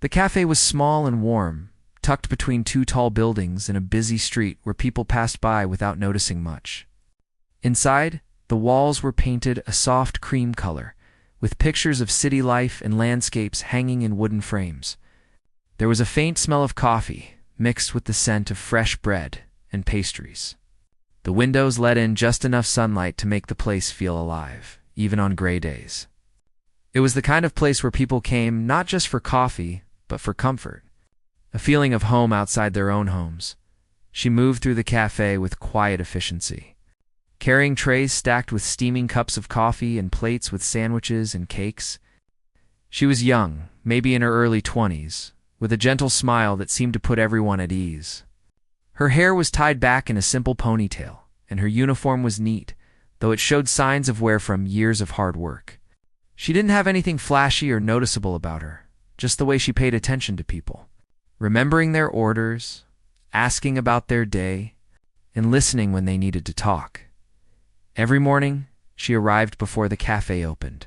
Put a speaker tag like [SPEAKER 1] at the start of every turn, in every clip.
[SPEAKER 1] The cafe was small and warm, tucked between two tall buildings in a busy street where people passed by without noticing much. Inside, the walls were painted a soft cream color, with pictures of city life and landscapes hanging in wooden frames. There was a faint smell of coffee, mixed with the scent of fresh bread and pastries. The windows let in just enough sunlight to make the place feel alive, even on gray days. It was the kind of place where people came not just for coffee, but for comfort, a feeling of home outside their own homes. She moved through the cafe with quiet efficiency, carrying trays stacked with steaming cups of coffee and plates with sandwiches and cakes. She was young, maybe in her early 20s, with a gentle smile that seemed to put everyone at ease. Her hair was tied back in a simple ponytail, and her uniform was neat, though it showed signs of wear from years of hard work. She didn't have anything flashy or noticeable about her, just the way she paid attention to people, remembering their orders, asking about their day, and listening when they needed to talk. Every morning, she arrived before the cafe opened.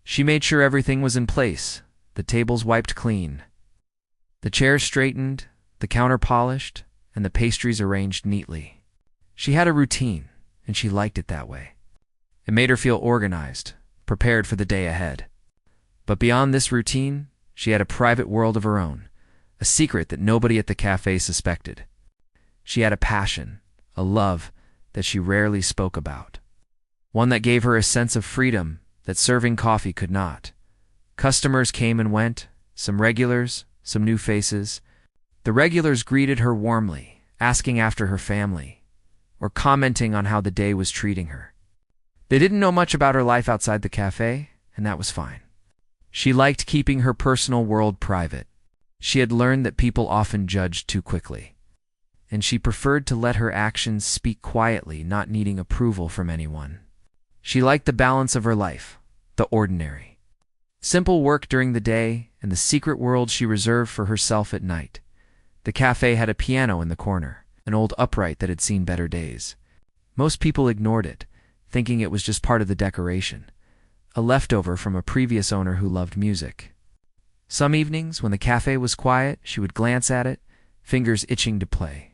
[SPEAKER 1] She made sure everything was in place, the tables wiped clean, the chairs straightened, the counter polished, and the pastries arranged neatly. She had a routine, and she liked it that way. It made her feel organized, prepared for the day ahead. But beyond this routine, she had a private world of her own, a secret that nobody at the cafe suspected. She had a passion, a love that she rarely spoke about, one that gave her a sense of freedom that serving coffee could not. Customers came and went, some regulars, some new faces. The regulars greeted her warmly, asking after her family, or commenting on how the day was treating her. They didn't know much about her life outside the cafe, and that was fine. She liked keeping her personal world private. She had learned that people often judged too quickly, and she preferred to let her actions speak quietly, not needing approval from anyone. She liked the balance of her life, the ordinary. Simple work during the day, and the secret world she reserved for herself at night. The cafe had a piano in the corner, an old upright that had seen better days. Most people ignored it, thinking it was just part of the decoration, a leftover from a previous owner who loved music. Some evenings, when the cafe was quiet, she would glance at it, fingers itching to play.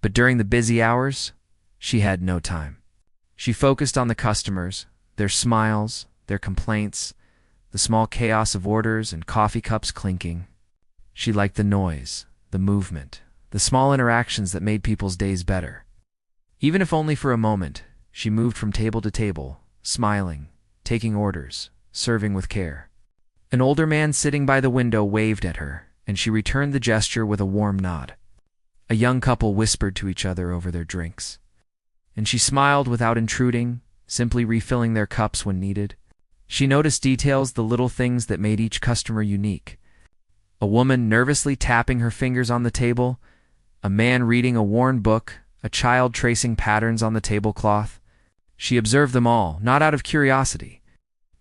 [SPEAKER 1] But during the busy hours, she had no time. She focused on the customers, their smiles, their complaints, the small chaos of orders and coffee cups clinking. She liked the noise, the movement, the small interactions that made people's days better. Even if only for a moment, she moved from table to table, smiling, taking orders, serving with care. An older man sitting by the window waved at her, and she returned the gesture with a warm nod. A young couple whispered to each other over their drinks, and she smiled without intruding, simply refilling their cups when needed. She noticed details, the little things that made each customer unique. A woman nervously tapping her fingers on the table, a man reading a worn book, a child tracing patterns on the tablecloth. She observed them all, not out of curiosity,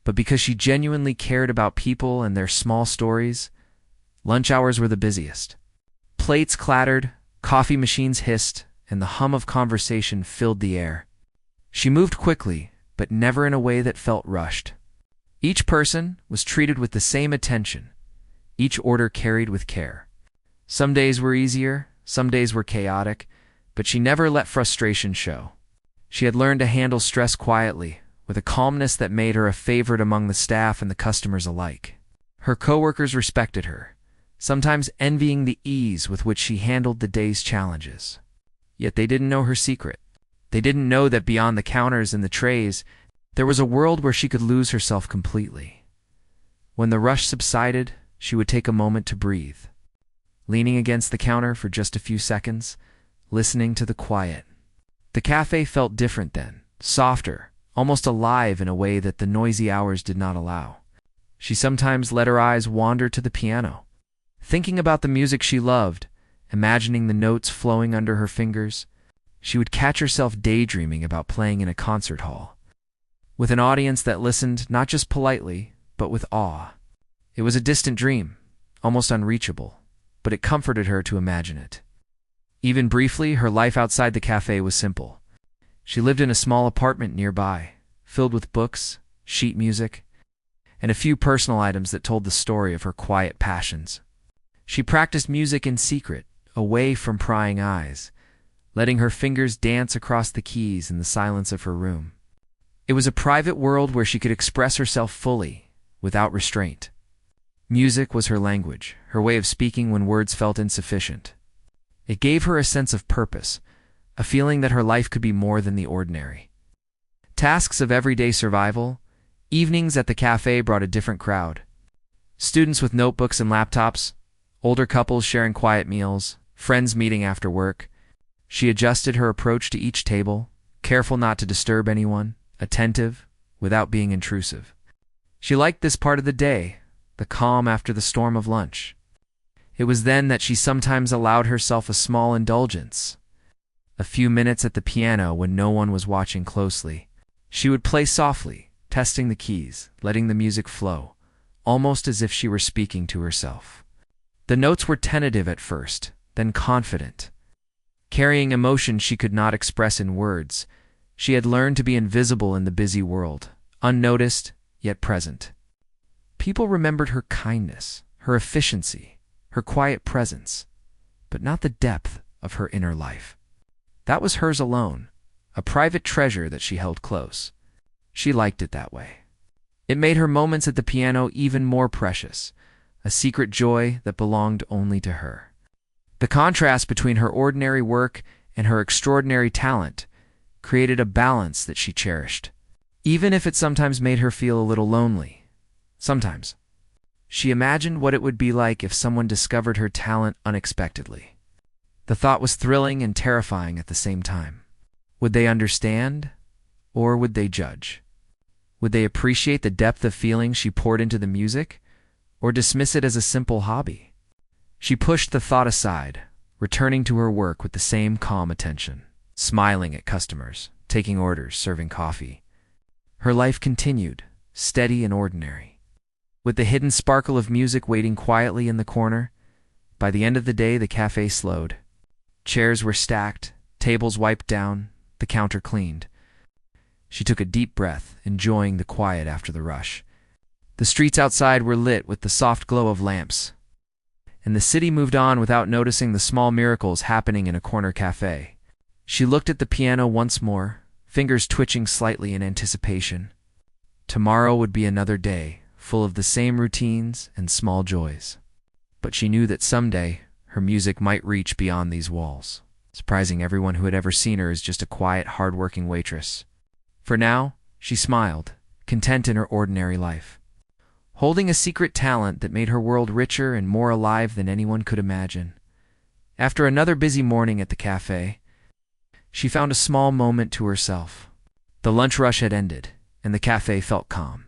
[SPEAKER 1] but because she genuinely cared about people and their small stories. Lunch hours were the busiest. Plates clattered, coffee machines hissed, and the hum of conversation filled the air. She moved quickly, but never in a way that felt rushed. Each person was treated with the same attention, each order carried with care. Some days were easier, some days were chaotic, but she never let frustration show. She had learned to handle stress quietly, with a calmness that made her a favorite among the staff and the customers alike. Her coworkers respected her, sometimes envying the ease with which she handled the day's challenges. Yet they didn't know her secret. They didn't know that beyond the counters and the trays, there was a world where she could lose herself completely. When the rush subsided, she would take a moment to breathe, leaning against the counter for just a few seconds, listening to the quiet. The cafe felt different then, softer, almost alive in a way that the noisy hours did not allow. She sometimes let her eyes wander to the piano, thinking about the music she loved, imagining the notes flowing under her fingers. She would catch herself daydreaming about playing in a concert hall, with an audience that listened not just politely, but with awe. It was a distant dream, almost unreachable, but it comforted her to imagine it. Even briefly, her life outside the cafe was simple. She lived in a small apartment nearby, filled with books, sheet music, and a few personal items that told the story of her quiet passions. She practiced music in secret, away from prying eyes, letting her fingers dance across the keys in the silence of her room. It was a private world where she could express herself fully, without restraint. Music was her language, her way of speaking when words felt insufficient. It gave her a sense of purpose, a feeling that her life could be more than the ordinary. Tasks of everyday survival, evenings at the cafe brought a different crowd. Students with notebooks and laptops, older couples sharing quiet meals, friends meeting after work. She adjusted her approach to each table, careful not to disturb anyone, attentive, without being intrusive. She liked this part of the day, the calm after the storm of lunch. It was then that she sometimes allowed herself a small indulgence. A few minutes at the piano when no one was watching closely. She would play softly, testing the keys, letting the music flow, almost as if she were speaking to herself. The notes were tentative at first, then confident. Carrying emotion she could not express in words, she had learned to be invisible in the busy world, unnoticed, yet present. People remembered her kindness, her efficiency, her quiet presence, but not the depth of her inner life. That was hers alone, a private treasure that she held close. She liked it that way. It made her moments at the piano even more precious, a secret joy that belonged only to her. The contrast between her ordinary work and her extraordinary talent created a balance that she cherished, even if it sometimes made her feel a little lonely. Sometimes. She imagined what it would be like if someone discovered her talent unexpectedly. The thought was thrilling and terrifying at the same time. Would they understand, or would they judge? Would they appreciate the depth of feeling she poured into the music, or dismiss it as a simple hobby? She pushed the thought aside, returning to her work with the same calm attention, smiling at customers, taking orders, serving coffee. Her life continued, steady and ordinary. With the hidden sparkle of music waiting quietly in the corner, by the end of the day the cafe slowed. Chairs were stacked, tables wiped down, the counter cleaned. She took a deep breath, enjoying the quiet after the rush. The streets outside were lit with the soft glow of lamps, and the city moved on without noticing the small miracles happening in a corner cafe. She looked at the piano once more, fingers twitching slightly in anticipation. Tomorrow would be another day, full of the same routines and small joys. But she knew that someday her music might reach beyond these walls, surprising everyone who had ever seen her as just a quiet, hard-working waitress. For now, she smiled, content in her ordinary life, holding a secret talent that made her world richer and more alive than anyone could imagine. After another busy morning at the cafe, she found a small moment to herself. The lunch rush had ended, and the cafe felt calm.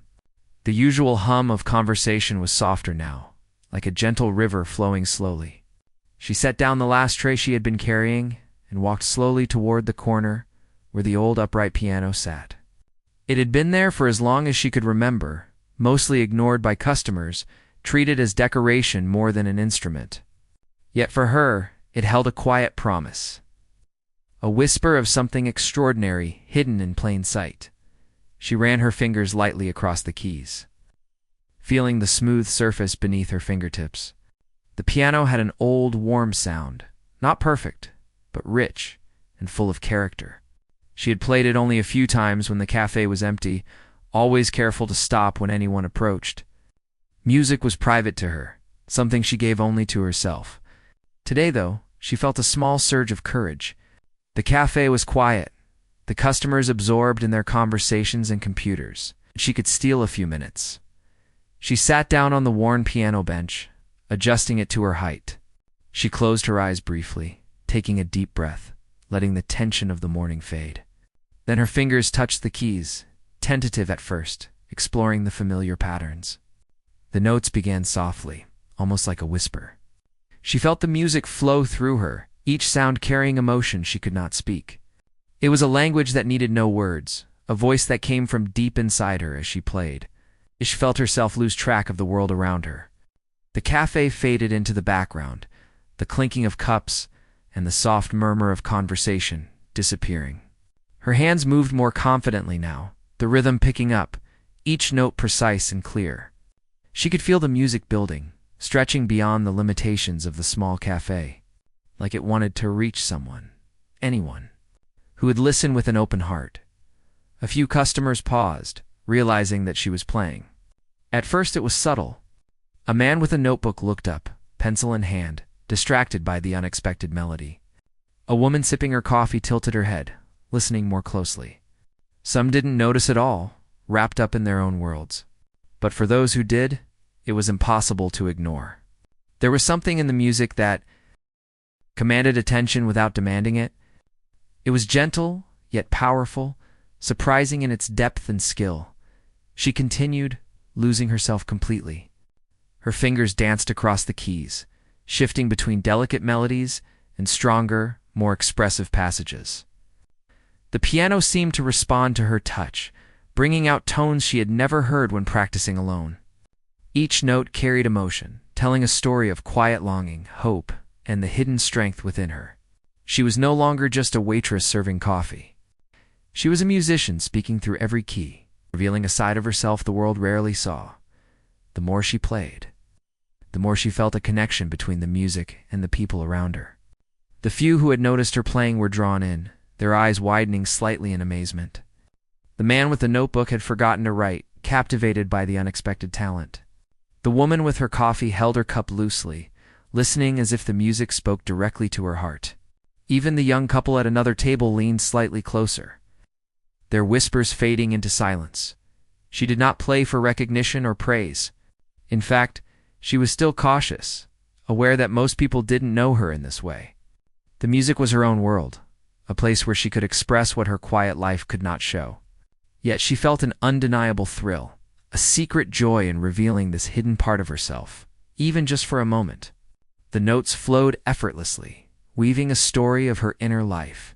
[SPEAKER 1] The usual hum of conversation was softer now, like a gentle river flowing slowly. She set down the last tray she had been carrying and walked slowly toward the corner where the old upright piano sat. It had been there for as long as she could remember, mostly ignored by customers, treated as decoration more than an instrument. Yet for her, it held a quiet promise, a whisper of something extraordinary hidden in plain sight. She ran her fingers lightly across the keys, feeling the smooth surface beneath her fingertips. The piano had an old, warm sound, not perfect, but rich and full of character. She had played it only a few times when the cafe was empty, always careful to stop when anyone approached. Music was private to her, something she gave only to herself. Today, though, she felt a small surge of courage. The cafe was quiet, the customers absorbed in their conversations and computers. She could steal a few minutes. She sat down on the worn piano bench, adjusting it to her height. She closed her eyes briefly, taking a deep breath, letting the tension of the morning fade. Then her fingers touched the keys, tentative at first, exploring the familiar patterns. The notes began softly, almost like a whisper. She felt the music flow through her, each sound carrying emotion she could not speak. It was a language that needed no words, a voice that came from deep inside her as she played. She felt herself lose track of the world around her. The cafe faded into the background, the clinking of cups and the soft murmur of conversation disappearing. Her hands moved more confidently now, the rhythm picking up, each note precise and clear. She could feel the music building, stretching beyond the limitations of the small cafe, like it wanted to reach someone, anyone, who would listen with an open heart. A few customers paused, realizing that she was playing. At first it was subtle. A man with a notebook looked up, pencil in hand, distracted by the unexpected melody. A woman sipping her coffee tilted her head, listening more closely. Some didn't notice at all, wrapped up in their own worlds. But for those who did, it was impossible to ignore. There was something in the music that commanded attention without demanding it. It was gentle, yet powerful, surprising in its depth and skill. She continued, losing herself completely. Her fingers danced across the keys, shifting between delicate melodies and stronger, more expressive passages. The piano seemed to respond to her touch, bringing out tones she had never heard when practicing alone. Each note carried emotion, telling a story of quiet longing, hope, and the hidden strength within her. She was no longer just a waitress serving coffee. She was a musician speaking through every key, revealing a side of herself the world rarely saw. The more she played, the more she felt a connection between the music and the people around her. The few who had noticed her playing were drawn in, their eyes widening slightly in amazement. The man with the notebook had forgotten to write, captivated by the unexpected talent. The woman with her coffee held her cup loosely, listening as if the music spoke directly to her heart. Even the young couple at another table leaned slightly closer, their whispers fading into silence. She did not play for recognition or praise. In fact, she was still cautious, aware that most people didn't know her in this way. The music was her own world, a place where she could express what her quiet life could not show. Yet she felt an undeniable thrill, a secret joy in revealing this hidden part of herself, even just for a moment. The notes flowed effortlessly, weaving a story of her inner life,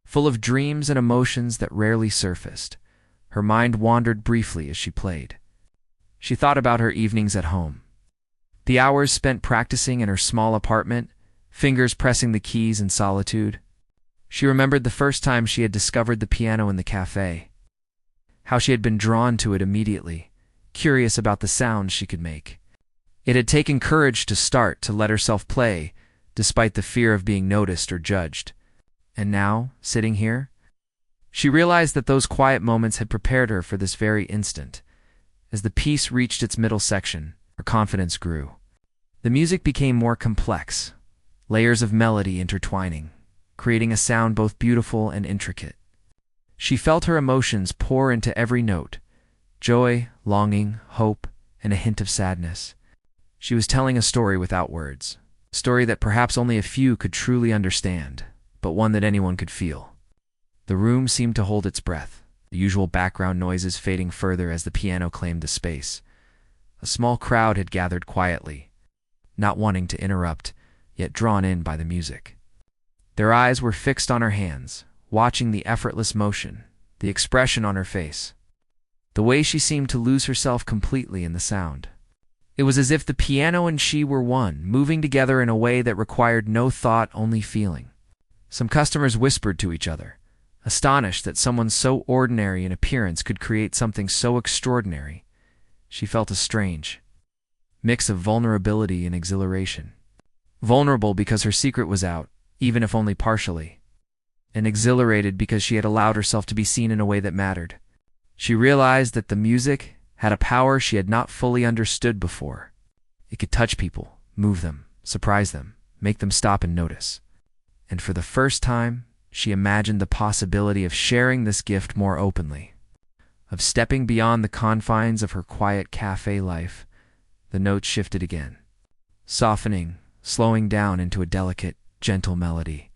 [SPEAKER 1] full of dreams and emotions that rarely surfaced. Her mind wandered briefly as she played. She thought about her evenings at home, the hours spent practicing in her small apartment, fingers pressing the keys in solitude. She remembered the first time she had discovered the piano in the cafe, how she had been drawn to it immediately, curious about the sounds she could make. It had taken courage to start to let herself play, despite the fear of being noticed or judged. And now, sitting here, she realized that those quiet moments had prepared her for this very instant. As the piece reached its middle section, her confidence grew. The music became more complex, layers of melody intertwining, creating a sound both beautiful and intricate. She felt her emotions pour into every note: joy, longing, hope, and a hint of sadness. She was telling a story without words, a story that perhaps only a few could truly understand, but one that anyone could feel. The room seemed to hold its breath, the usual background noises fading further as the piano claimed the space. A small crowd had gathered quietly, not wanting to interrupt, yet drawn in by the music. Their eyes were fixed on her hands, watching the effortless motion, the expression on her face, the way she seemed to lose herself completely in the sound. It was as if the piano and she were one, moving together in a way that required no thought, only feeling. Some customers whispered to each other, astonished that someone so ordinary in appearance could create something so extraordinary. She felt a strange mix of vulnerability and exhilaration. Vulnerable because her secret was out, even if only partially, and exhilarated because she had allowed herself to be seen in a way that mattered. She realized that the music had a power she had not fully understood before. It could touch people, move them, surprise them, make them stop and notice. And for the first time, she imagined the possibility of sharing this gift more openly, of stepping beyond the confines of her quiet cafe life. The notes shifted again, softening, slowing down into a delicate, gentle melody.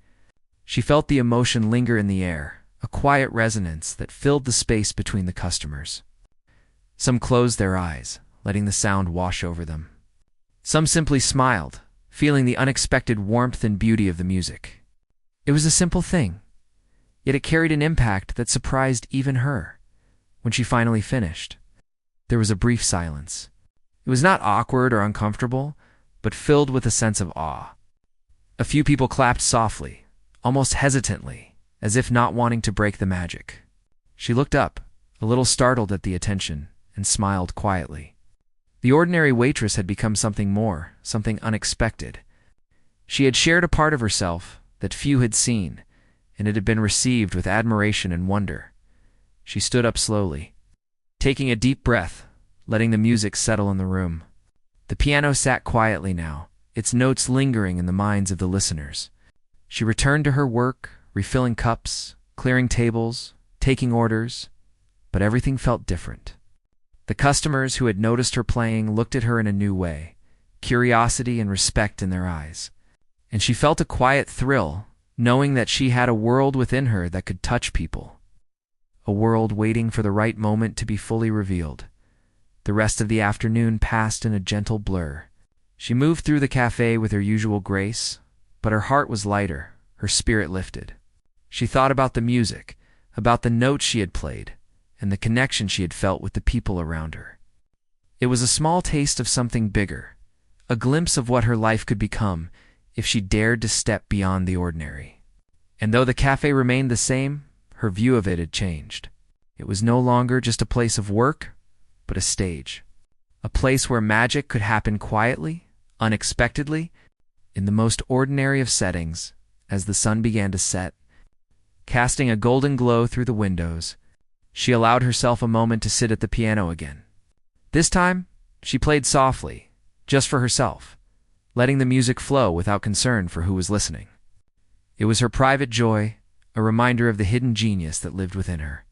[SPEAKER 1] She felt the emotion linger in the air, a quiet resonance that filled the space between the customers. Some closed their eyes, letting the sound wash over them. Some simply smiled, feeling the unexpected warmth and beauty of the music. It was a simple thing, yet it carried an impact that surprised even her. When she finally finished, there was a brief silence. It was not awkward or uncomfortable, but filled with a sense of awe. A few people clapped softly, almost hesitantly, as if not wanting to break the magic. She looked up, a little startled at the attention, and smiled quietly. The ordinary waitress had become something more, something unexpected. She had shared a part of herself that few had seen, and it had been received with admiration and wonder. She stood up slowly, taking a deep breath, letting the music settle in the room. The piano sat quietly now, its notes lingering in the minds of the listeners. She returned to her work, refilling cups, clearing tables, taking orders, but everything felt different. The customers who had noticed her playing looked at her in a new way, curiosity and respect in their eyes. And she felt a quiet thrill, knowing that she had a world within her that could touch people. A world waiting for the right moment to be fully revealed. The rest of the afternoon passed in a gentle blur. She moved through the cafe with her usual grace, but her heart was lighter, her spirit lifted. She thought about the music, about the notes she had played, and the connection she had felt with the people around her. It was a small taste of something bigger, a glimpse of what her life could become if she dared to step beyond the ordinary. And though the cafe remained the same, her view of it had changed. It was no longer just a place of work, but a stage. A place where magic could happen quietly, unexpectedly, in the most ordinary of settings. As the sun began to set, casting a golden glow through the windows, she allowed herself a moment to sit at the piano again. This time, she played softly, just for herself, letting the music flow without concern for who was listening. It was her private joy, a reminder of the hidden genius that lived within her.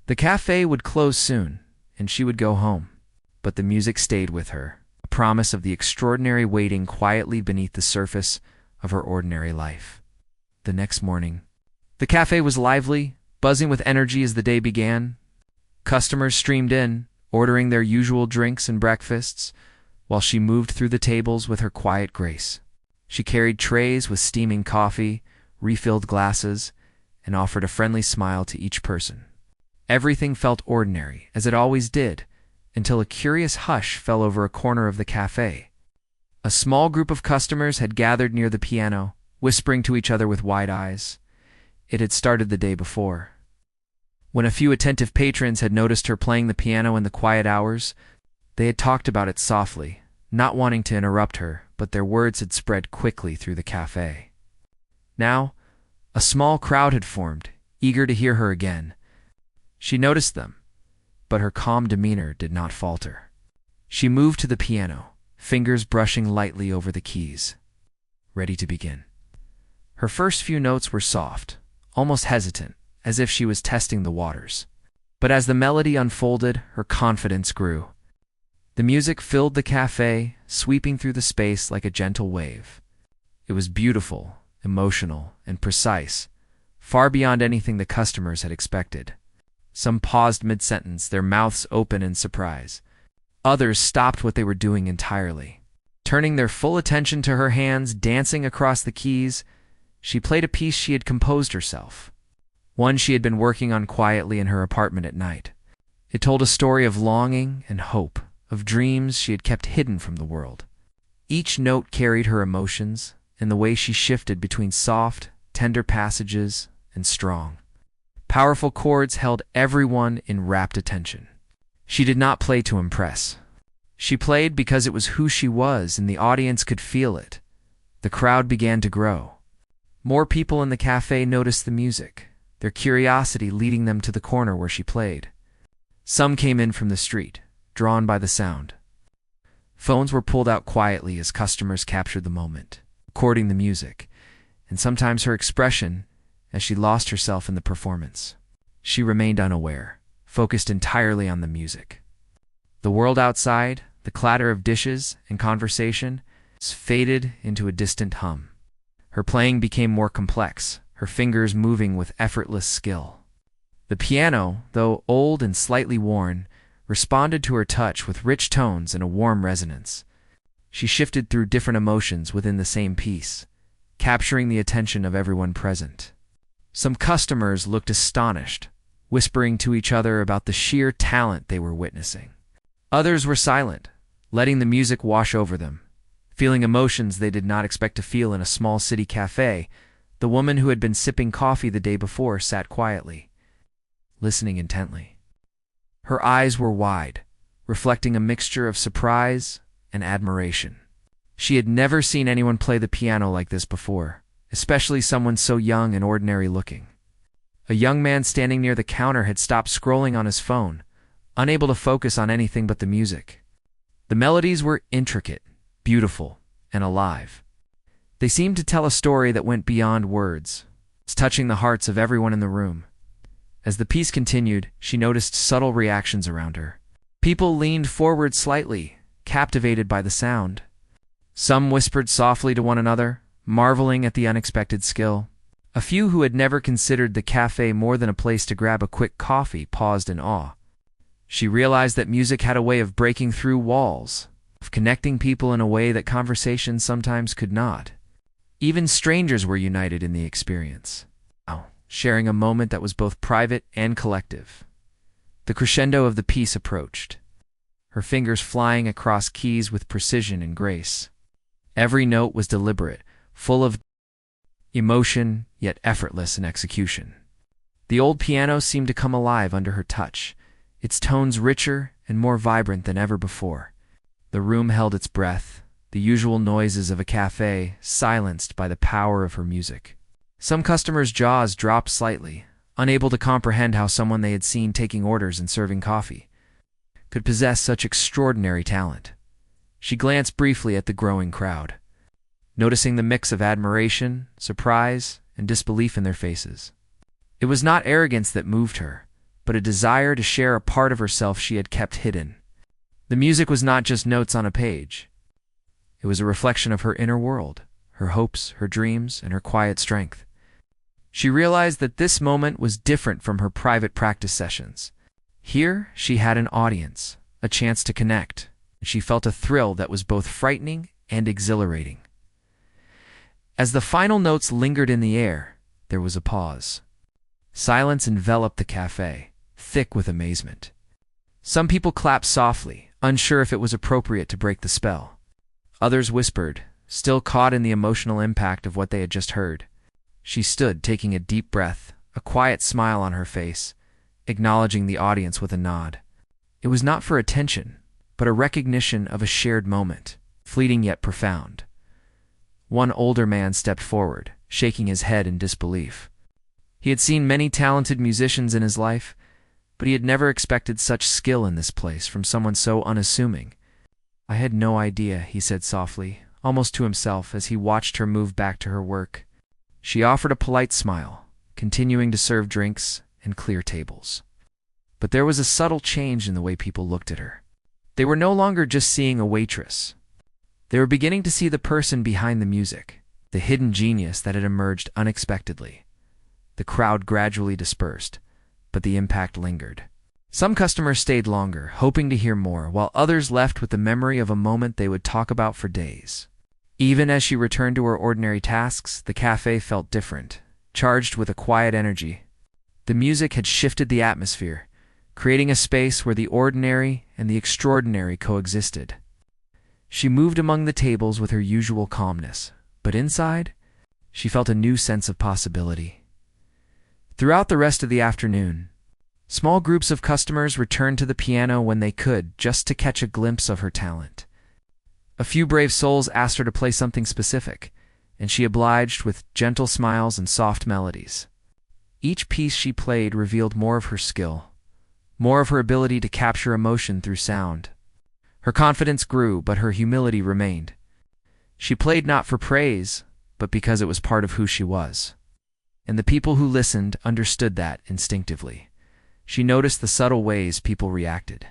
[SPEAKER 1] The cafe would close soon, and she would go home, but the music stayed with her, a promise of the extraordinary waiting quietly beneath the surface of her ordinary life. The next morning, the cafe was lively, buzzing with energy as the day began. Customers streamed in, ordering their usual drinks and breakfasts, while she moved through the tables with her quiet grace. She carried trays with steaming coffee, refilled glasses, and offered a friendly smile to each person. Everything felt ordinary, as it always did, until a curious hush fell over a corner of the cafe. A small group of customers had gathered near the piano, whispering to each other with wide eyes. It had started the day before. When a few attentive patrons had noticed her playing the piano in the quiet hours, they had talked about it softly, not wanting to interrupt her, but their words had spread quickly through the cafe. Now, a small crowd had formed, eager to hear her again. She noticed them, but her calm demeanor did not falter. She moved to the piano, fingers brushing lightly over the keys, ready to begin. Her first few notes were soft, almost hesitant, as if she was testing the waters. But as the melody unfolded, her confidence grew. The music filled the cafe, sweeping through the space like a gentle wave. It was beautiful, emotional, and precise, far beyond anything the customers had expected. Some paused mid-sentence, their mouths open in surprise. Others stopped what they were doing entirely. Turning their full attention to her hands dancing across the keys, she played a piece she had composed herself, one she had been working on quietly in her apartment at night. It told a story of longing and hope, of dreams she had kept hidden from the world. Each note carried her emotions, and the way she shifted between soft, tender passages and strong, powerful chords held everyone in rapt attention. She did not play to impress. She played because it was who she was, and the audience could feel it. The crowd began to grow. More people in the cafe noticed the music, their curiosity leading them to the corner where she played. Some came in from the street, drawn by the sound. Phones were pulled out quietly as customers captured the moment, recording the music, and sometimes her expression as she lost herself in the performance. She remained unaware, focused entirely on the music. The world outside, the clatter of dishes and conversation, faded into a distant hum. Her playing became more complex, her fingers moving with effortless skill. The piano, though old and slightly worn, responded to her touch with rich tones and a warm resonance. She shifted through different emotions within the same piece, capturing the attention of everyone present. Some customers looked astonished, whispering to each other about the sheer talent they were witnessing. Others were silent, letting the music wash over them. Feeling emotions they did not expect to feel in a small city cafe, the woman who had been sipping coffee the day before sat quietly, listening intently. Her eyes were wide, reflecting a mixture of surprise and admiration. She had never seen anyone play the piano like this before, especially someone so young and ordinary-looking. A young man standing near the counter had stopped scrolling on his phone, unable to focus on anything but the music. The melodies were intricate, beautiful, and alive. They seemed to tell a story that went beyond words, touching the hearts of everyone in the room. As the piece continued, she noticed subtle reactions around her. People leaned forward slightly, captivated by the sound. Some whispered softly to one another, marveling at the unexpected skill. A few who had never considered the cafe more than a place to grab a quick coffee paused in awe. She realized that music had a way of breaking through walls, of connecting people in a way that conversation sometimes could not. Even strangers were united in the experience, sharing a moment that was both private and collective. The crescendo of the piece approached, her fingers flying across keys with precision and grace. Every note was deliberate, full of emotion, yet effortless in execution. The old piano seemed to come alive under her touch, its tones richer and more vibrant than ever before. The room held its breath, the usual noises of a cafe silenced by the power of her music. Some customers' jaws dropped slightly, unable to comprehend how someone they had seen taking orders and serving coffee could possess such extraordinary talent. She glanced briefly at the growing crowd, noticing the mix of admiration, surprise, and disbelief in their faces. It was not arrogance that moved her, but a desire to share a part of herself she had kept hidden. The music was not just notes on a page. It was a reflection of her inner world, her hopes, her dreams, and her quiet strength. She realized that this moment was different from her private practice sessions. Here, she had an audience, a chance to connect. She felt a thrill that was both frightening and exhilarating. As the final notes lingered in the air, there was a pause. Silence enveloped the cafe, thick with amazement. Some people clapped softly, unsure if it was appropriate to break the spell. Others whispered, still caught in the emotional impact of what they had just heard. She stood, taking a deep breath, a quiet smile on her face, acknowledging the audience with a nod. It was not for attention, but a recognition of a shared moment, fleeting yet profound. One older man stepped forward, shaking his head in disbelief. He had seen many talented musicians in his life, but he had never expected such skill in this place from someone so unassuming. "I had no idea," he said softly, almost to himself as he watched her move back to her work. She offered a polite smile, continuing to serve drinks and clear tables. But there was a subtle change in the way people looked at her. They were no longer just seeing a waitress. They were beginning to see the person behind the music, the hidden genius that had emerged unexpectedly. The crowd gradually dispersed, but the impact lingered. Some customers stayed longer, hoping to hear more, while others left with the memory of a moment they would talk about for days. Even as she returned to her ordinary tasks, the cafe felt different, charged with a quiet energy. The music had shifted the atmosphere, creating a space where the ordinary and the extraordinary coexisted. She moved among the tables with her usual calmness, but inside, she felt a new sense of possibility. Throughout the rest of the afternoon, small groups of customers returned to the piano when they could, just to catch a glimpse of her talent. A few brave souls asked her to play something specific, and she obliged with gentle smiles and soft melodies. Each piece she played revealed more of her skill, more of her ability to capture emotion through sound. Her confidence grew, but her humility remained. She played not for praise, but because it was part of who she was. And the people who listened understood that instinctively. She noticed the subtle ways people reacted.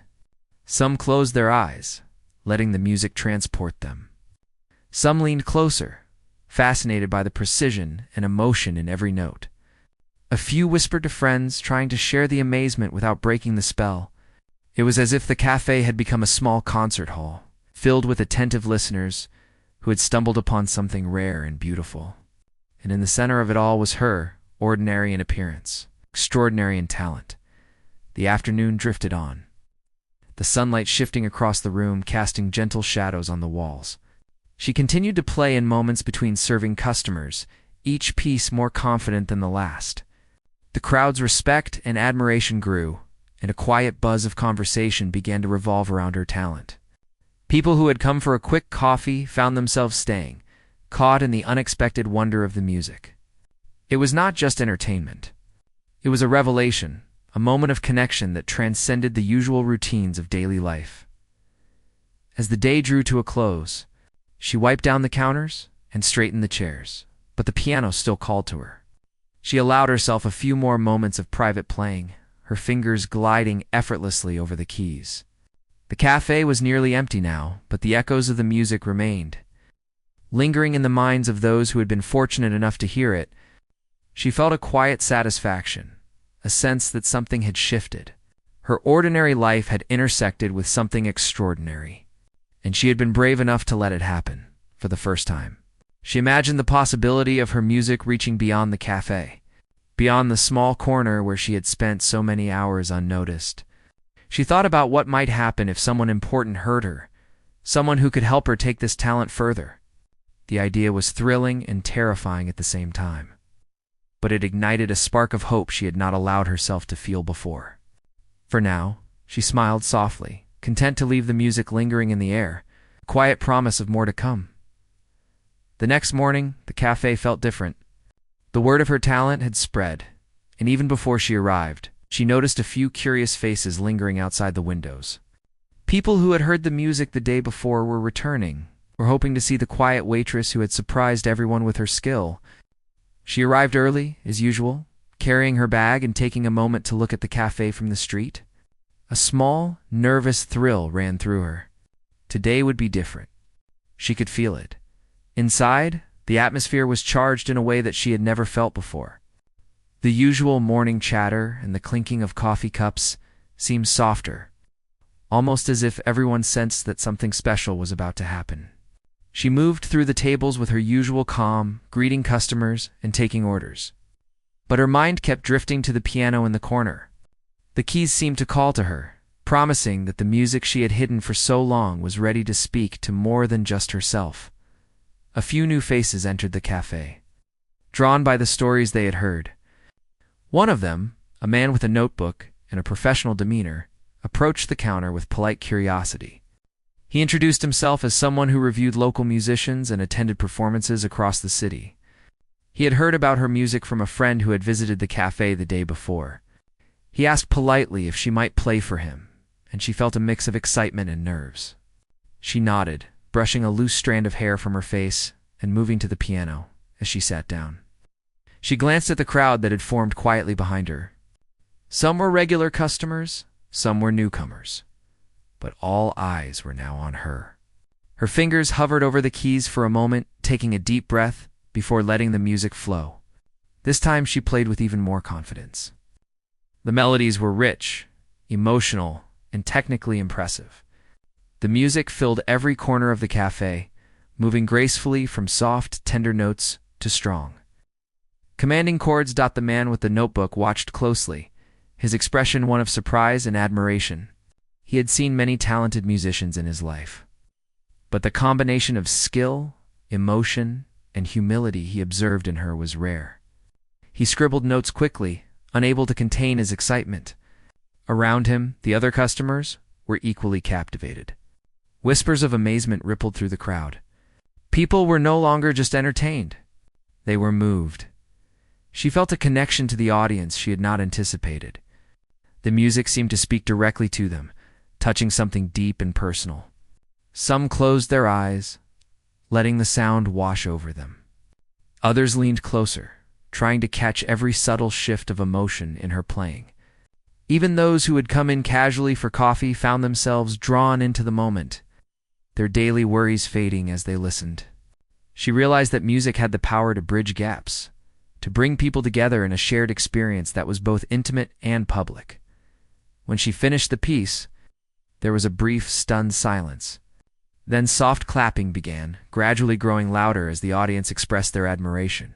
[SPEAKER 1] Some closed their eyes, letting the music transport them. Some leaned closer, fascinated by the precision and emotion in every note. A few whispered to friends, trying to share the amazement without breaking the spell. It was as if the cafe had become a small concert hall, filled with attentive listeners who had stumbled upon something rare and beautiful. And in the center of it all was her, ordinary in appearance, extraordinary in talent. The afternoon drifted on, the sunlight shifting across the room, casting gentle shadows on the walls. She continued to play in moments between serving customers, each piece more confident than the last. The crowd's respect and admiration grew, and a quiet buzz of conversation began to revolve around her talent. People who had come for a quick coffee found themselves staying, caught in the unexpected wonder of the music. It was not just entertainment. It was a revelation, a moment of connection that transcended the usual routines of daily life. As the day drew to a close, she wiped down the counters and straightened the chairs, but the piano still called to her. She allowed herself a few more moments of private playing, her fingers gliding effortlessly over the keys. The cafe was nearly empty now, but the echoes of the music remained. Lingering in the minds of those who had been fortunate enough to hear it, she felt a quiet satisfaction, a sense that something had shifted. Her ordinary life had intersected with something extraordinary, and she had been brave enough to let it happen, for the first time. She imagined the possibility of her music reaching beyond the cafe, beyond the small corner where she had spent so many hours unnoticed. She thought about what might happen if someone important heard her, someone who could help her take this talent further. The idea was thrilling and terrifying at the same time, but it ignited a spark of hope she had not allowed herself to feel before. For now, she smiled softly, content to leave the music lingering in the air, a quiet promise of more to come. The next morning, the cafe felt different. The word of her talent had spread, and even before she arrived, she noticed a few curious faces lingering outside the windows. People who had heard the music the day before were returning, were hoping to see the quiet waitress who had surprised everyone with her skill. She arrived early, as usual, carrying her bag and taking a moment to look at the cafe from the street. A small, nervous thrill ran through her. Today would be different. She could feel it. Inside, the atmosphere was charged in a way that she had never felt before. The usual morning chatter and the clinking of coffee cups seemed softer, almost as if everyone sensed that something special was about to happen. She moved through the tables with her usual calm, greeting customers and taking orders. But her mind kept drifting to the piano in the corner. The keys seemed to call to her, promising that the music she had hidden for so long was ready to speak to more than just herself. A few new faces entered the cafe, drawn by the stories they had heard. One of them, a man with a notebook and a professional demeanor, approached the counter with polite curiosity. He introduced himself as someone who reviewed local musicians and attended performances across the city. He had heard about her music from a friend who had visited the cafe the day before. He asked politely if she might play for him, and she felt a mix of excitement and nerves. She nodded, brushing a loose strand of hair from her face and moving to the piano as she sat down. She glanced at the crowd that had formed quietly behind her. Some were regular customers, some were newcomers, but all eyes were now on her. Her fingers hovered over the keys for a moment, taking a deep breath before letting the music flow. This time she played with even more confidence. The melodies were rich, emotional, and technically impressive. The music filled every corner of the cafe, moving gracefully from soft, tender notes to strong, commanding chords. The man with the notebook watched closely, his expression one of surprise and admiration. He had seen many talented musicians in his life, but the combination of skill, emotion, and humility he observed in her was rare. He scribbled notes quickly, unable to contain his excitement. Around him, the other customers were equally captivated. Whispers of amazement rippled through the crowd. People were no longer just entertained. They were moved. She felt a connection to the audience she had not anticipated. The music seemed to speak directly to them, touching something deep and personal. Some closed their eyes, letting the sound wash over them. Others leaned closer, trying to catch every subtle shift of emotion in her playing. Even those who had come in casually for coffee found themselves drawn into the moment, their daily worries fading as they listened. She realized that music had the power to bridge gaps, to bring people together in a shared experience that was both intimate and public. When she finished the piece, there was a brief, stunned silence. Then soft clapping began, gradually growing louder as the audience expressed their admiration.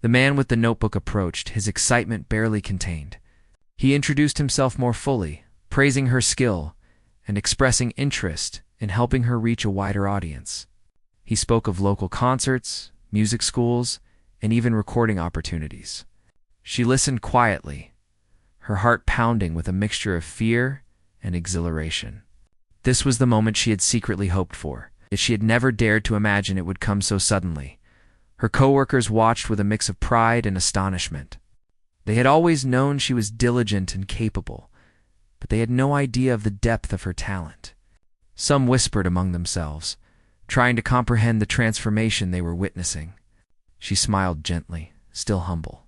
[SPEAKER 1] The man with the notebook approached, his excitement barely contained. He introduced himself more fully, praising her skill and expressing interest in helping her reach a wider audience. He spoke of local concerts, music schools, and even recording opportunities. She listened quietly, her heart pounding with a mixture of fear and exhilaration. This was the moment she had secretly hoped for, yet she had never dared to imagine it would come so suddenly. Her coworkers watched with a mix of pride and astonishment. They had always known she was diligent and capable, but they had no idea of the depth of her talent. Some whispered among themselves, trying to comprehend the transformation they were witnessing. She smiled gently, still humble,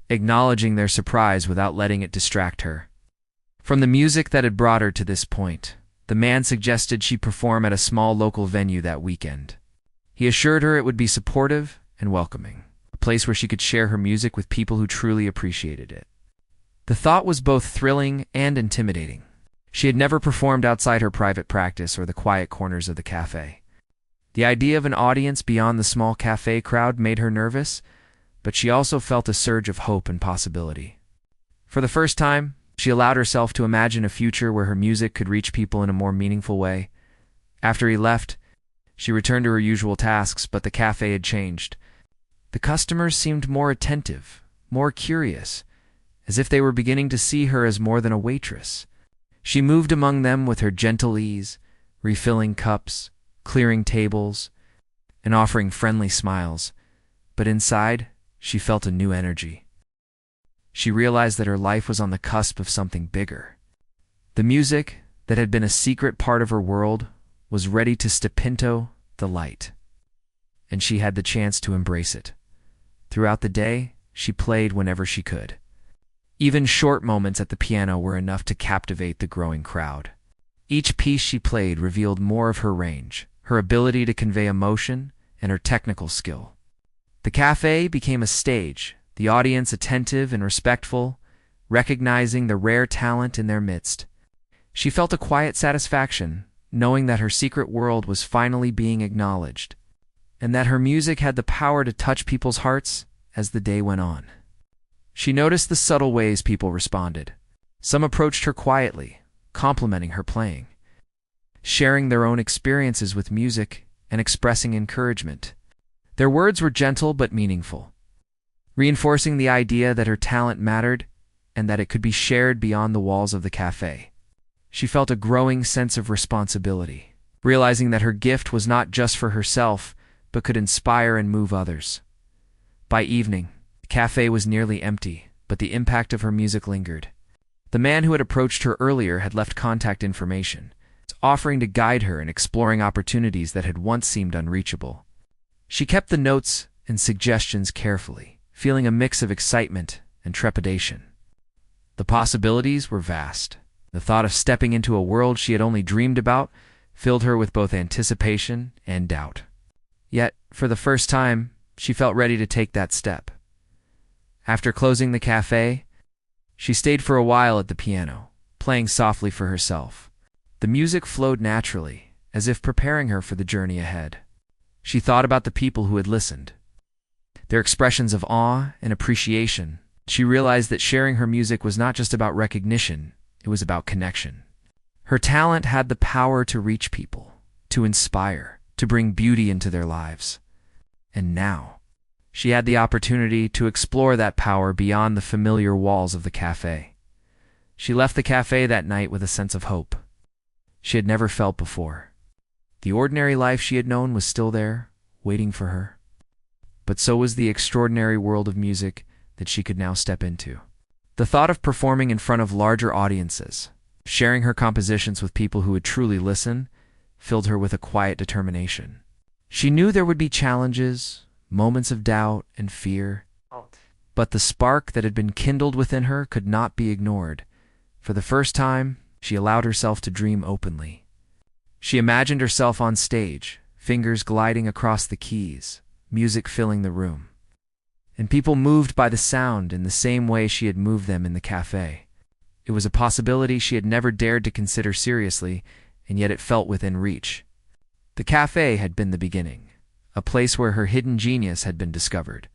[SPEAKER 1] acknowledging their surprise without letting it distract her. From the music that had brought her to this point, the man suggested she perform at a small local venue that weekend. He assured her it would be supportive and welcoming, a place where she could share her music with people who truly appreciated it. The thought was both thrilling and intimidating. She had never performed outside her private practice or the quiet corners of the cafe. The idea of an audience beyond the small cafe crowd made her nervous, but she also felt a surge of hope and possibility. For the first time, she allowed herself to imagine a future where her music could reach people in a more meaningful way. After he left, she returned to her usual tasks, but the cafe had changed. The customers seemed more attentive, more curious, as if they were beginning to see her as more than a waitress. She moved among them with her gentle ease, refilling cups, clearing tables, and offering friendly smiles, but inside, she felt a new energy. She realized that her life was on the cusp of something bigger. The music, that had been a secret part of her world, was ready to step into the light, and she had the chance to embrace it. Throughout the day, she played whenever she could. Even short moments at the piano were enough to captivate the growing crowd. Each piece she played revealed more of her range, her ability to convey emotion, and her technical skill. The cafe became a stage, the audience attentive and respectful, recognizing the rare talent in their midst. She felt a quiet satisfaction, knowing that her secret world was finally being acknowledged, and that her music had the power to touch people's hearts as the day went on. She noticed the subtle ways people responded. Some approached her quietly, complimenting her playing, sharing their own experiences with music, and expressing encouragement. Their words were gentle but meaningful, reinforcing the idea that her talent mattered and that it could be shared beyond the walls of the cafe. She felt a growing sense of responsibility, realizing that her gift was not just for herself, but could inspire and move others. By evening, the cafe was nearly empty, but the impact of her music lingered. The man who had approached her earlier had left contact information, offering to guide her in exploring opportunities that had once seemed unreachable. She kept the notes and suggestions carefully, feeling a mix of excitement and trepidation. The possibilities were vast. The thought of stepping into a world she had only dreamed about filled her with both anticipation and doubt. Yet, for the first time, she felt ready to take that step. After closing the cafe, she stayed for a while at the piano, playing softly for herself. The music flowed naturally, as if preparing her for the journey ahead. She thought about the people who had listened, their expressions of awe and appreciation. She realized that sharing her music was not just about recognition, it was about connection. Her talent had the power to reach people, to inspire, to bring beauty into their lives. And now, she had the opportunity to explore that power beyond the familiar walls of the cafe. She left the cafe that night with a sense of hope she had never felt before. The ordinary life she had known was still there, waiting for her. But so was the extraordinary world of music that she could now step into. The thought of performing in front of larger audiences, sharing her compositions with people who would truly listen, filled her with a quiet determination. She knew there would be challenges, moments of doubt and fear, but the spark that had been kindled within her could not be ignored. For the first time, she allowed herself to dream openly. She imagined herself on stage, fingers gliding across the keys, music filling the room, and people moved by the sound in the same way she had moved them in the cafe. It was a possibility she had never dared to consider seriously, and yet it felt within reach. The cafe had been the beginning, a place where her hidden genius had been discovered.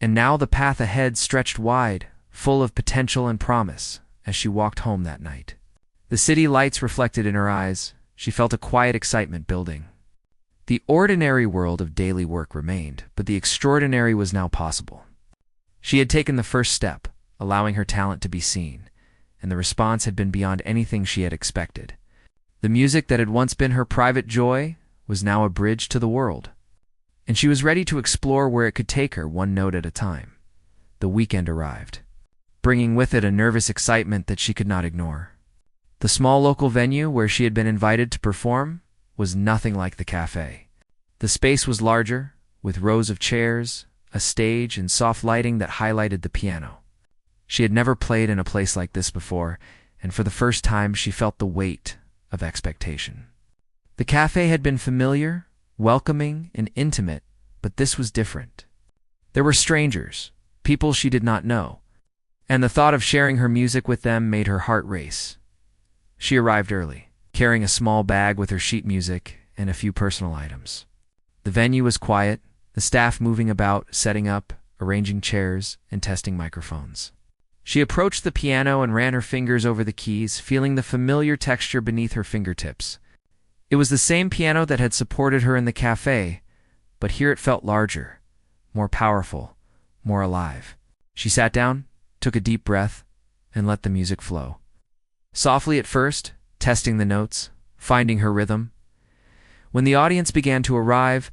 [SPEAKER 1] And now the path ahead stretched wide, full of potential and promise, as she walked home that night. The city lights reflected in her eyes. She felt a quiet excitement building. The ordinary world of daily work remained, but the extraordinary was now possible. She had taken the first step, allowing her talent to be seen. and the response had been beyond anything she had expected. The music that had once been her private joy was now a bridge to the world, and she was ready to explore where it could take her, one note at a time. The weekend arrived, bringing with it a nervous excitement that she could not ignore. The small local venue where she had been invited to perform was nothing like the cafe. The space was larger, with rows of chairs, a stage, and soft lighting that highlighted the piano. She had never played in a place like this before, and for the first time she felt the weight of expectation. The cafe had been familiar, welcoming, and intimate, but this was different. There were strangers, people she did not know, and the thought of sharing her music with them made her heart race. She arrived early, carrying a small bag with her sheet music and a few personal items. The venue was quiet, the staff moving about, setting up, arranging chairs, and testing microphones. She approached the piano and ran her fingers over the keys, feeling the familiar texture beneath her fingertips. It was the same piano that had supported her in the cafe, but here it felt larger, more powerful, more alive. She sat down, took a deep breath, and let the music flow. Softly at first, testing the notes, finding her rhythm. When the audience began to arrive,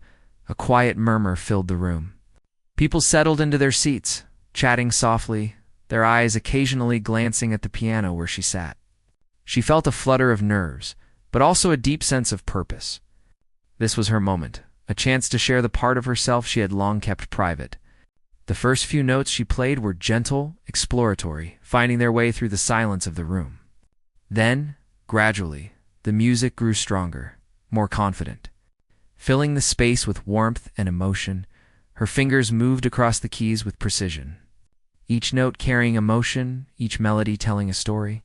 [SPEAKER 1] a quiet murmur filled the room. People settled into their seats, chatting softly, their eyes occasionally glancing at the piano where she sat. She felt a flutter of nerves, but also a deep sense of purpose. This was her moment, a chance to share the part of herself she had long kept private. The first few notes she played were gentle, exploratory, finding their way through the silence of the room. Then, gradually, the music grew stronger, more confident. Filling the space with warmth and emotion, her fingers moved across the keys with precision. Each note carrying emotion, each melody telling a story.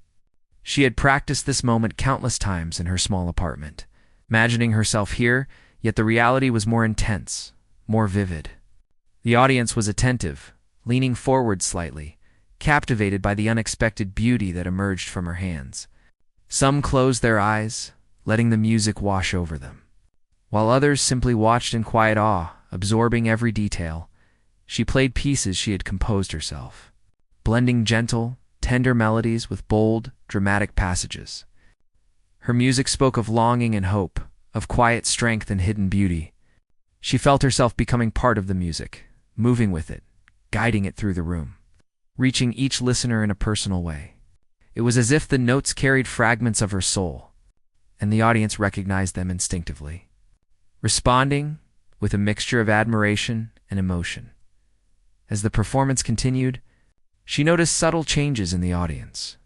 [SPEAKER 1] She had practiced this moment countless times in her small apartment, imagining herself here, yet the reality was more intense, more vivid. The audience was attentive, leaning forward slightly, captivated by the unexpected beauty that emerged from her hands. Some closed their eyes, letting the music wash over them, while others simply watched in quiet awe, absorbing every detail. She played pieces she had composed herself, blending gentle, tender melodies with bold, dramatic passages. Her music spoke of longing and hope, of quiet strength and hidden beauty. She felt herself becoming part of the music, moving with it, guiding it through the room, reaching each listener in a personal way. It was as if the notes carried fragments of her soul, and the audience recognized them instinctively, responding with a mixture of admiration and emotion. As the performance continued, she noticed subtle changes in the audience.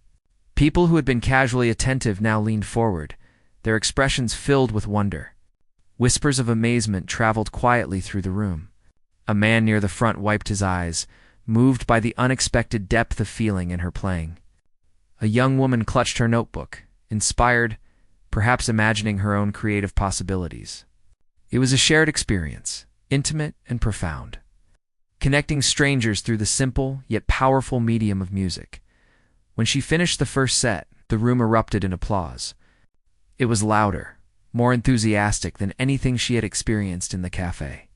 [SPEAKER 1] People who had been casually attentive now leaned forward, their expressions filled with wonder. Whispers of amazement traveled quietly through the room. A man near the front wiped his eyes, moved by the unexpected depth of feeling in her playing. A young woman clutched her notebook, inspired, perhaps imagining her own creative possibilities. It was a shared experience, intimate and profound, connecting strangers through the simple yet powerful medium of music. When she finished the first set, the room erupted in applause. It was louder, more enthusiastic than anything she had experienced in the cafe.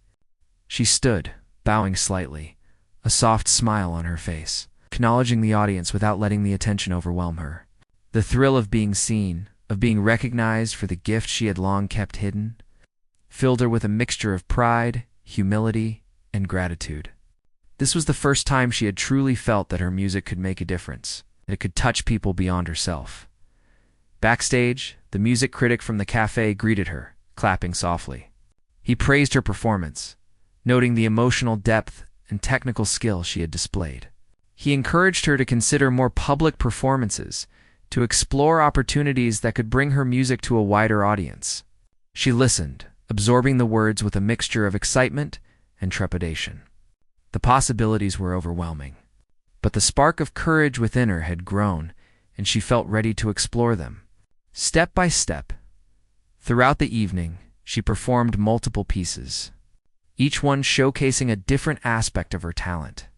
[SPEAKER 1] She stood, bowing slightly, a soft smile on her face, acknowledging the audience without letting the attention overwhelm her. The thrill of being seen, of being recognized for the gift she had long kept hidden, filled her with a mixture of pride, humility, and gratitude. This was the first time she had truly felt that her music could make a difference, that it could touch people beyond herself. Backstage, the music critic from the cafe greeted her, clapping softly. He praised her performance, noting the emotional depth and technical skill she had displayed. He encouraged her to consider more public performances, to explore opportunities that could bring her music to a wider audience. She listened, absorbing the words with a mixture of excitement and trepidation. The possibilities were overwhelming, but the spark of courage within her had grown, and she felt ready to explore them. Step by step, throughout the evening, she performed multiple pieces, each one showcasing a different aspect of her talent.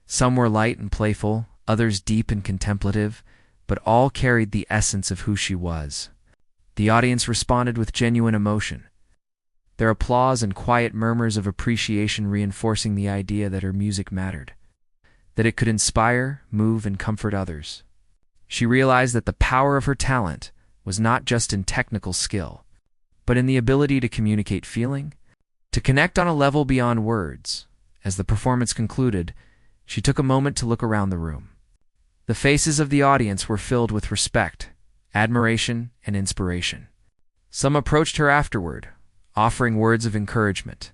[SPEAKER 1] Some were light and playful, others deep and contemplative, but all carried the essence of who she was. The audience responded with genuine emotion, their applause and quiet murmurs of appreciation reinforcing the idea that her music mattered, that it could inspire, move, and comfort others. She realized that the power of her talent was not just in technical skill, but in the ability to communicate feeling, to connect on a level beyond words. As the performance concluded, she took a moment to look around the room. The faces of the audience were filled with respect, admiration, and inspiration. Some approached her afterward, offering words of encouragement,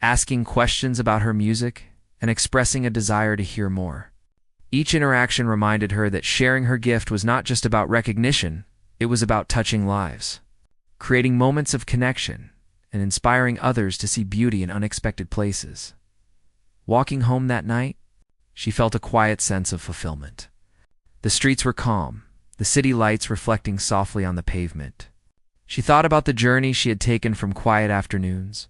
[SPEAKER 1] asking questions about her music, and expressing a desire to hear more. Each interaction reminded her that sharing her gift was not just about recognition, it was about touching lives, creating moments of connection, and inspiring others to see beauty in unexpected places. Walking home that night, she felt a quiet sense of fulfillment. The streets were calm, the city lights reflecting softly on the pavement. She thought about the journey she had taken from quiet afternoons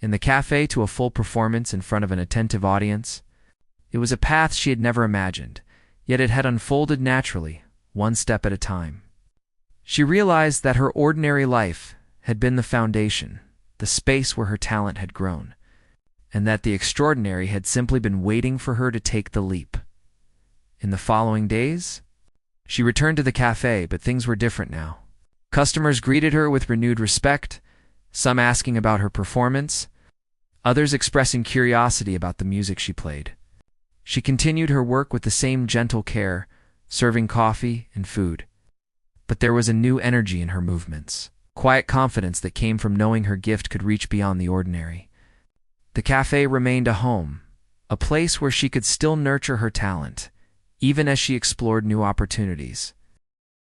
[SPEAKER 1] in the cafe to a full performance in front of an attentive audience. It was a path she had never imagined, yet it had unfolded naturally, one step at a time. She realized that her ordinary life had been the foundation, the space where her talent had grown, and that the extraordinary had simply been waiting for her to take the leap. In the following days, she returned to the cafe, but things were different now. Customers greeted her with renewed respect, some asking about her performance, others expressing curiosity about the music she played. She continued her work with the same gentle care, serving coffee and food. But there was a new energy in her movements, quiet confidence that came from knowing her gift could reach beyond the ordinary. The cafe remained a home, a place where she could still nurture her talent, even as she explored new opportunities.